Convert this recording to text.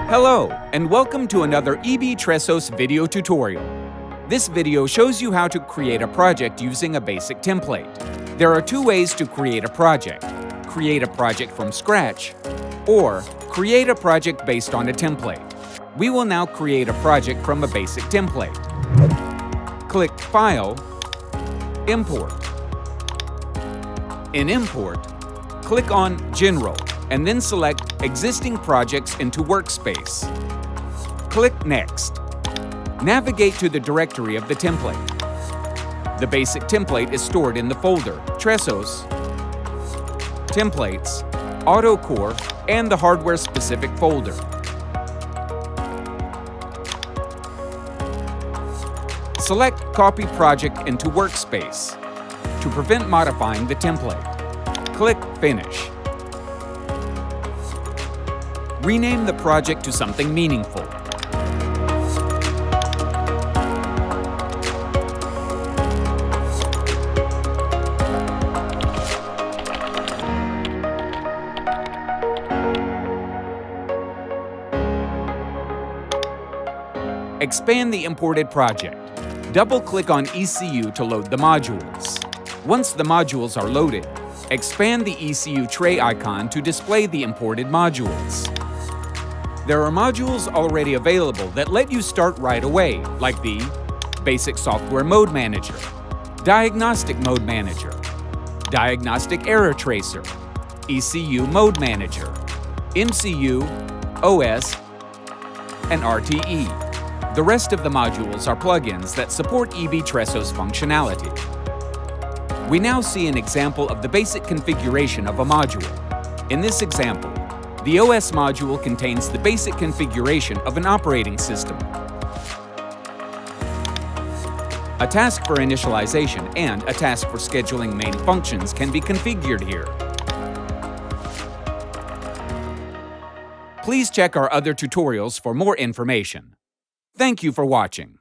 Hello, and welcome to another tresos video tutorial. This video shows you how to create a project using a basic template. There are two ways to create a project. Create a project from scratch, or create a project based on a template. We will now create a project from a basic template. Click File, Import. In Import, click on General, and then select Existing Projects into Workspace. Click Next. Navigate to the directory of the template. The basic template is stored in the folder Tresos, Templates, AutoCore, and the hardware-specific folder. Select Copy Project into Workspace. To prevent modifying the template, click Finish. Rename the project to something meaningful. Expand the imported project. Double-click on ECU to load the modules. Once the modules are loaded, expand the ECU tray icon to display the imported modules. There are modules already available that let you start right away, like the Basic Software Mode Manager, Diagnostic Mode Manager, Diagnostic Error Tracer, ECU Mode Manager, MCU, OS, and RTE. The rest of the modules are plugins that support tresos functionality. We now see an example of the basic configuration of a module. In this example, the OS module contains the basic configuration of an operating system. A task for initialization and a task for scheduling main functions can be configured here. Please check our other tutorials for more information. Thank you for watching.